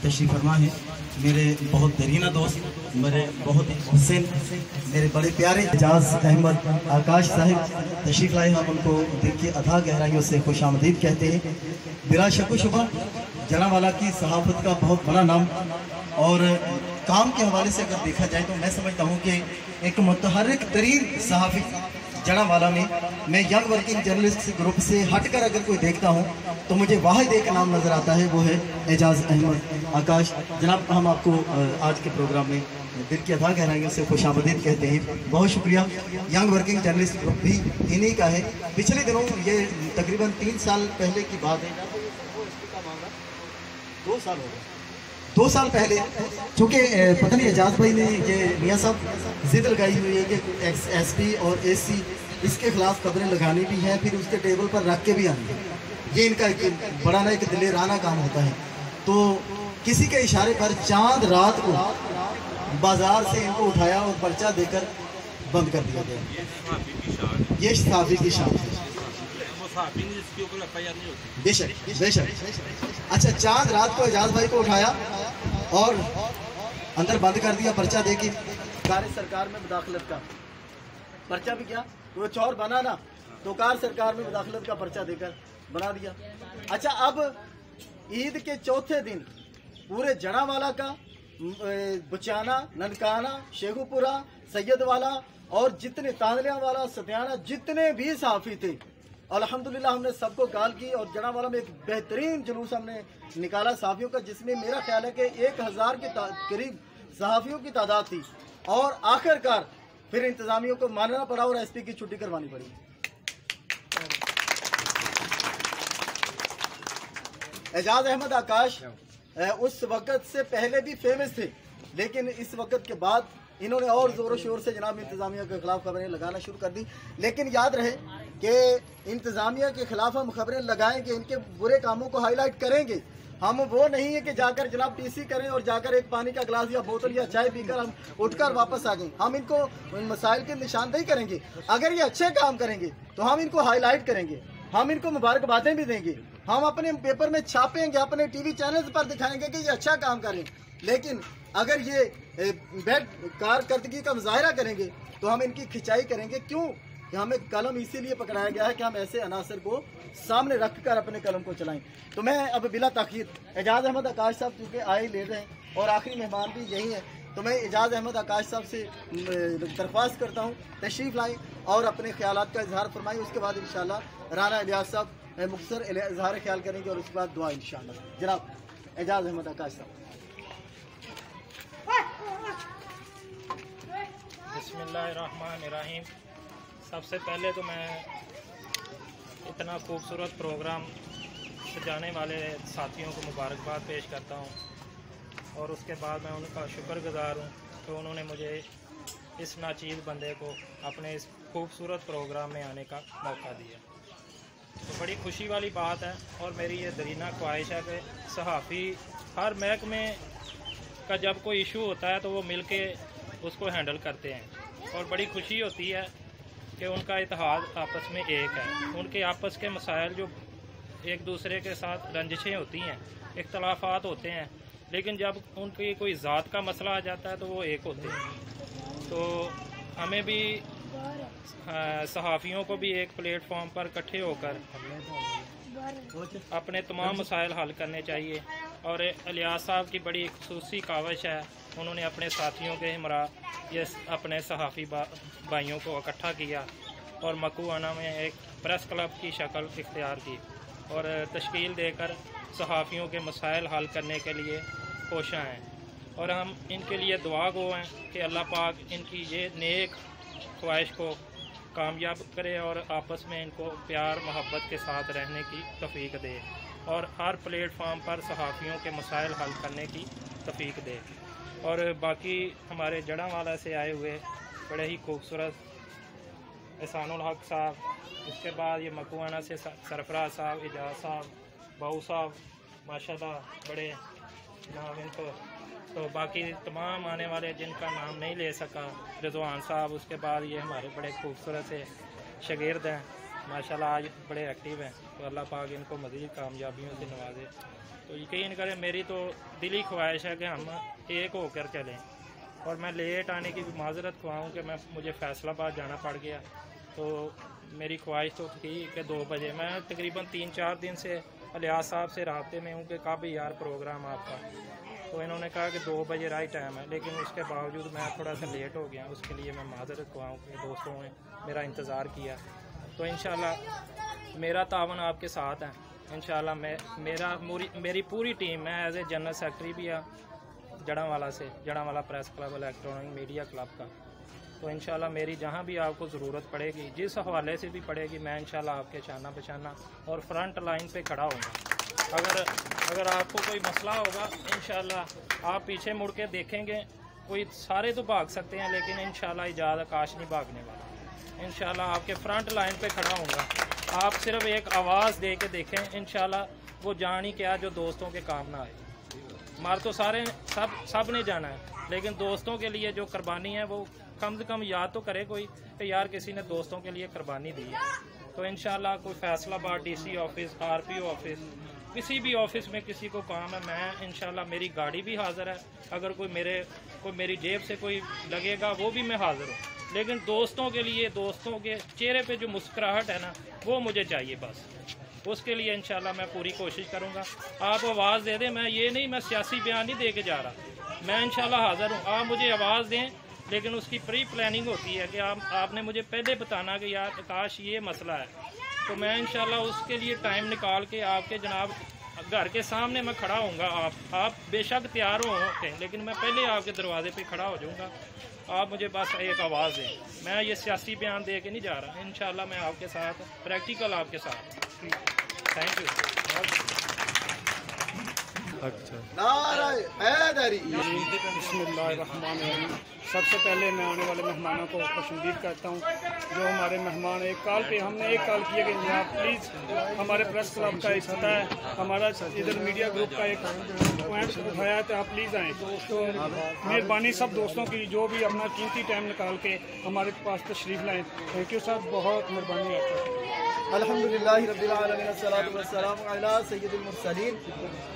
तशरीफ़ फरमा है। मेरे बहुत दरीना दोस्त, मेरे बहुत हुसैन, मेरे बड़े प्यारे एजाज अहमद आकाश साहिब तशरीफ़ लाए। हम उनको दिल की अथा गहराइयों से खुशामदीद कहते हैं। बिला शक शुबा जनावाला की सहाफ़त का बहुत बड़ा नाम, और काम के हवाले से अगर देखा जाए तो मैं समझता हूँ कि एक मुतहर्रिक तरीन सहाफ़ी जनावाला में, मैं यंग वर्किंग जर्नलिस्ट ग्रुप से हटकर अगर कोई देखता हूँ तो मुझे वाहिद एक नाम नज़र आता है, वो है एजाज अहमद आकाश। जनाब हम आपको आज के प्रोग्राम में दिल की अथा गहराइयों से खुशामदीद कहते हैं, बहुत शुक्रिया। यंग वर्किंग जर्नलिस्ट ग्रुप भी इन्हीं का है। पिछले दिनों ये तकरीबन 3 साल पहले की बात है, 2 साल हो गए, 2 साल पहले, चूँकि पता नहीं एजाज भाई ने ये मियाँ साहब जिद लगाई हुई है कि एसपी और एसी इसके खिलाफ कब्रें लगानी भी है, फिर उसके टेबल पर रख के भी आनी है। ये इनका एक बड़ा ना एक दिलेराना काम होता है। तो किसी के इशारे पर चांद रात को बाजार से इनको उठाया और पर्चा देकर बंद कर दिया गया। ये सहाफ़ी की शान है, बेशक बेशक। अच्छा, चांद रात को एजाज भाई को उठाया और अंदर बंद कर दिया पर्चा दे के, कार सरकार में मुदाखलत का पर्चा भी क्या, वो चोर बना ना, तो कार सरकार में मुदाखलत का पर्चा देकर बना दिया। अच्छा, अब ईद के चौथे दिन पूरे जड़ावाला का, बुचाना, ननकाना, शेखुपुरा, सैयदवाला और जितने तांदलिया वाला, सत्याना, जितने भी सहाफ़ी थे, अल्हम्दुलिल्लाह हमने सबको गाल की और जड़ावाला में एक बेहतरीन जुलूस हमने निकाला सहाफ़ियों का, जिसमें मेरा ख्याल है कि 1000 के करीब सहाफ़ियों की तादाद थी। और आखिरकार फिर इंतजामियों को मानना पड़ा और एसपी की छुट्टी करवानी पड़ी। एजाज अहमद आकाश उस वक्त से पहले भी फेमस थे, लेकिन इस वक्त के बाद इन्होंने और जोरों शोर से जनाब इंतजामिया के खिलाफ खबरें लगाना शुरू कर दी। लेकिन याद रहे कि इंतजामिया के खिलाफ हम खबरें लगाएंगे, इनके बुरे कामों को हाईलाइट करेंगे। हम वो नहीं है कि जाकर जनाब टीसी करें और जाकर एक पानी का गिलास या बोतल या चाय पीकर हम उठकर वापस आ गए। हम इनको मसाइल की निशानदेही करेंगे। अगर ये अच्छे काम करेंगे तो हम इनको हाईलाइट करेंगे, हम इनको मुबारकबादें भी देंगे, हम अपने पेपर में छापेंगे, अपने टीवी चैनल्स पर दिखाएंगे कि ये अच्छा काम करें। लेकिन अगर ये बेड कारकर्दगी का मुजाहरा करेंगे तो हम इनकी खिंचाई करेंगे। क्यों कि हमें कलम इसीलिए पकड़ाया गया है कि हम ऐसे अनासर को सामने रखकर अपने कलम को चलाएं। तो मैं अब बिला ताखीर एजाज अहमद आकाश साहब चूँकि आए ले रहे हैं और आखिरी मेहमान भी यही हैं, तो मैं एजाज अहमद आकाश साहब से दरख्वास्त करता हूँ तशरीफ़ लाएँ और अपने ख्यालात का इजहार फरमाएँ। उसके बाद इंशाअल्लाह राना इलियास साहब मुख्तसर इजहार ख्याल करेंगे और उसके बाद दुआ इंशाअल्लाह। जनाब एजाज अहमद आकाश साहब। बिस्मिल्लाहिर्रहमानिर्रहीम। सबसे पहले तो मैं इतना खूबसूरत प्रोग्राम सजाने वाले साथियों को मुबारकबाद पेश करता हूँ और उसके बाद मैं उनका शुक्रगुजार हूँ कि उन्होंने मुझे इस नाचीज़ बंदे को अपने इस खूबसूरत प्रोग्राम में आने का मौका दिया। तो बड़ी खुशी वाली बात है और मेरी ये दरीना ख्वाहिश है कि सहाफ़ी हर महकमे का जब कोई इशू होता है तो वो मिल के उसको हैंडल करते हैं और बड़ी खुशी होती है कि उनका इत्तेहाद आपस में एक है। उनके आपस के मसाइल जो एक दूसरे के साथ रंजिशें होती हैं, इख्तलाफात होते हैं, लेकिन जब उनकी कोई ज़ात का मसला आ जाता है तो वो एक होते हैं। तो हमें भी सहाफ़ियों को भी एक प्लेटफॉर्म पर इकट्ठे होकर अपने तमाम मसाइल हल करने चाहिए। और इलियास साहब की बड़ी खुसूसी काविश है, उन्होंने अपने साथियों के हमरा ये अपने सहाफ़ी भाइयों को इकट्ठा किया और मकूआना में एक प्रेस क्लब की शक्ल इख्तियार की और तश्कील देकर सहाफ़ियों के मसाइल हल करने के लिए कोशा हैं। और हम इनके लिए दुआ गो हैं कि अल्लाह पाक इनकी ये नेक ख्वाहिश को कामयाब करे और आपस में इनको प्यार मोहब्बत के साथ रहने की तौफीक दे और हर प्लेटफार्म पर सहाफ़ियों के मसाइल हल करने की तौफीक दे। और बाकी हमारे जड़ावाला से आए हुए बड़े ही खूबसूरत एहसानुल हक साहब, उसके बाद ये मकूआना से सरफराज साहब, एजाज साहब, बाऊ साहब, माशाल्लाह बड़े नाम इनको। तो बाकी तमाम आने वाले जिनका नाम नहीं ले सका, रिजवान साहब, उसके बाद ये हमारे बड़े खूबसूरत से शागिर्द हैं माशाल्लाह, आज बड़े एक्टिव हैं। तो अल्लाह पाक इनको मज़ीद कामयाबियों से नवाजे। तो यकीन करें मेरी तो दिली ख्वाहिश है कि हम एक होकर चलें। और मैं लेट आने की भी माजरत ख्वाहूँ कि मुझे फैसलाबाद जाना पड़ गया। तो मेरी ख्वाहिश तो थी कि 2 बजे, मैं तकरीबन 3-4 दिन से इलियास साहब से राब्ते में हूँ कि कब यार प्रोग्राम आपका। तो इन्होंने कहा कि 2 बजे राइट टाइम है, लेकिन उसके बावजूद मैं थोड़ा सा लेट हो गया। उसके लिए मैं माजरत ख्वाहूँ कि दोस्तों ने मेरा इंतज़ार किया। तो इंशाल्लाह मेरा तावन आपके साथ है इंशाल्लाह। मेरी पूरी टीम, मैं एज ए जनरल सेक्रेटरी भी जड़ावाला से, Jaranwala press club electronic media club का। तो इंशाल्लाह मेरी जहाँ भी आपको ज़रूरत पड़ेगी, जिस हवाले से भी पड़ेगी, मैं इंशाल्लाह आपके शाना बशाना और फ्रंट लाइन पे खड़ा हूँगा। अगर आपको कोई मसला होगा इंशाल्लाह आप पीछे मुड़ के देखेंगे, कोई सारे तो भाग सकते हैं लेकिन इंशाल्लाह इजाज़ आकाश नहीं भागने वाला। इंशाल्लाह आपके फ्रंट लाइन पे खड़ा हूँगा। आप सिर्फ एक आवाज़ दे के देखें, इंशाल्लाह वो जान ही क्या जो दोस्तों के काम ना आए। मार तो सारे सब ने जाना है, लेकिन दोस्तों के लिए जो कुर्बानी है वो कम से कम याद तो करे कोई कि यार किसी ने दोस्तों के लिए कुर्बानी दी है। तो इंशाल्लाह कोई Faisalabad DC office, RPO office, किसी भी ऑफिस में किसी को काम है, मैं इंशाल्लाह मेरी गाड़ी भी हाजिर है। अगर कोई मेरी जेब से कोई लगेगा वो भी मैं हाजिर हूँ। लेकिन दोस्तों के लिए, दोस्तों के चेहरे पे जो मुस्कुराहट है ना, वो मुझे चाहिए बस। उसके लिए इंशाल्लाह मैं पूरी कोशिश करूँगा। आप आवाज़ दे दें, मैं ये नहीं, मैं सियासी बयान नहीं दे के जा रहा, मैं इंशाल्लाह हाज़िर हूँ। आप मुझे आवाज़ दें, लेकिन उसकी प्री प्लानिंग होती है कि आपने मुझे पहले बताना कि यार काश ये मसला है, तो मैं इंशाल्लाह उसके लिए टाइम निकाल के आपके जनाब घर के सामने मैं खड़ा होऊंगा। आप बेशक तैयार हो, लेकिन मैं पहले आपके दरवाजे पे खड़ा हो जाऊंगा। आप मुझे बस एक आवाज़ दें, मैं ये सियासी बयान दे के नहीं जा रहा, इंशाल्लाह मैं आपके साथ प्रैक्टिकल आपके साथ। Thank you. बिस्मिल्लाहिर्रहमानिर्रहीम। सबसे पहले मैं आने वाले मेहमानों को खुशनुदीद करता हूँ। जो हमारे मेहमान एक कॉल पे हमने एक कॉल किया कि जनाब प्लीज़ हमारे प्रेस क्लब का एक होता है, हमारा इधर मीडिया ग्रुप का एक पॉइंट उठाया है, तो आप प्लीज़ आएँ। तो मेहरबानी सब दोस्तों की जो भी अपना कीमती टाइम निकाल के हमारे पास तशरीफ़ लाएँ। थैंक यू सर, बहुत मेहरबानी आपकी। अल्हम्दुलिल्लाहि रब्बिल आलमीन अस्सलातु वस्सलामु अला सय्यिदिल मुरसलीन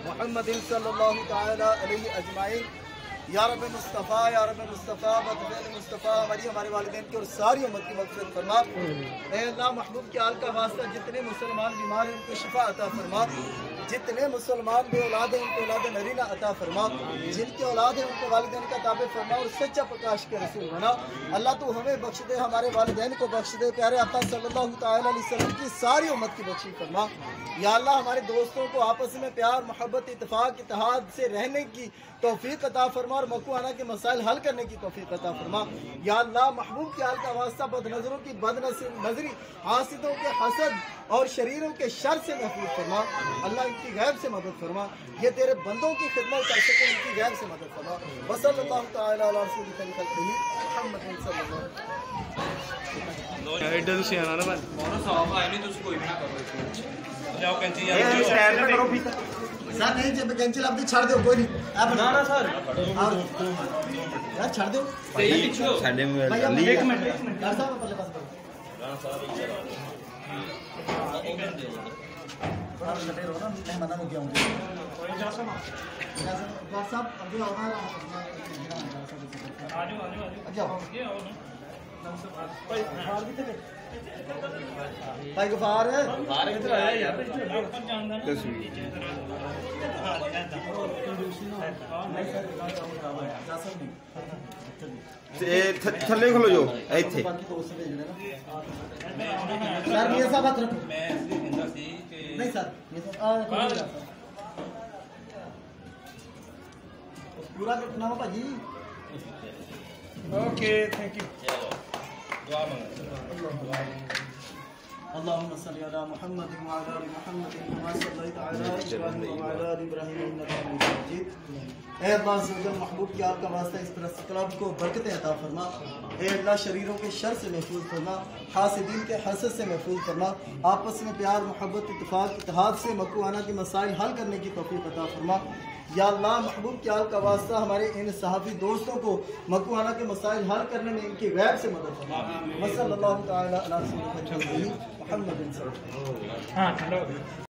मुहम्मदिन सल्लल्लाहु तआला अलैहि अजमाइन। या रब मुस्तफ़ा, या रब मुस्तफ़ा, बतफ़ैल मुस्तफ़ा हमारे वालिदैन की और सारी उम्मत की मग़फ़िरत फरमा। ऐ अल्लाह महबूब के आल का वास्ता, जितने मुसलमान बीमार हैं उनको शिफा अता फरमा, जितने मुसलमान बे औलाद हैं उनको औलाद नरीना अता फरमा, जिनके औलाद हैं उनको वालिदैन का ताबे फरमा और सच्चा प्रकाश के रसूल बना। अल्लाह तू हमें बख्श दे, हमारे वालिदैन को बख्श दे, प्यारे आका सल्लल्लाहु तआला अलैहि वसल्लम की सारी उम्मत की बख्शी फरमा। या अल्लाह हमारे दोस्तों को आपस में प्यार मोहब्बत इत्तेफाक इत्तेहाद से रहने की तौफीक अता फरमा और मकूआना के मसाइल हल करने की तौफीक अता फरमा। या अल्लाह महबूब के हाल का वास्ता बदनजरों की बदनजरी, हासिदों के हसद और शरीरों के शर से महफूज फरमा। अल्लाह इनकी गैब से मदद फरमा, ये तेरे बंदों की खिदमत कर सके, इनकी गैब से मदद फरमा। वसल्लल्लाहु तआला अला रसूलिल करीम मुहम्मद सल्लल्लाहु अलैहि इधर से आना ना भाई, मोहम्मद साहब आए नहीं, तुम कोई भी ना करो, जाओ कैंची यार सर नहीं जब कैंसिल आप छाड़ दो, कोई नहीं आप ना ना सर यार छाड़ दो साडे में एक मिनट यार साहब पहले पास करो राणा साहब रहो ना, मेहमानों को क्या होंगे साहब अभी आओ ना, आ जाओ भाई गफार इधर आया यार, थल्ले खलो जो ਇੱਥੇ सर ये सब बात रखो, नहीं सर पूरा कितना हो भाजी। Okay thank you. अल्लाहुम्मा सल्ली अला मुहम्मद व अला आलि मुहम्मद कमा सल्लैता अला इब्राहीम व अला आलि इब्राहीम इन्नका हमीदुम मजीद। ऐ अल्लाह सल्लल्लाहु महबूब के आपका वास्ता इस तरह क्लब को बरकतें अता फरमा। ऐ अल्लाह शरीरों के शर से महफूज फरमा, हासिदीन के हसद से महफूज फरमा, आपस में प्यार मोहब्बत इत्तेफाक इत्तेहाद से मकूआना के मसाइल हल करने की तौफीक अता फरमा। या अल्लाह महबूब के आल का वास्ता हमारे इन सहाफ़ी दोस्तों को मकूआना के मसाइल हल करने में इनकी गैब से मदद फरमा। वसल्लल्लाहु तआला अला रसूलिल करीम मुहम्मद।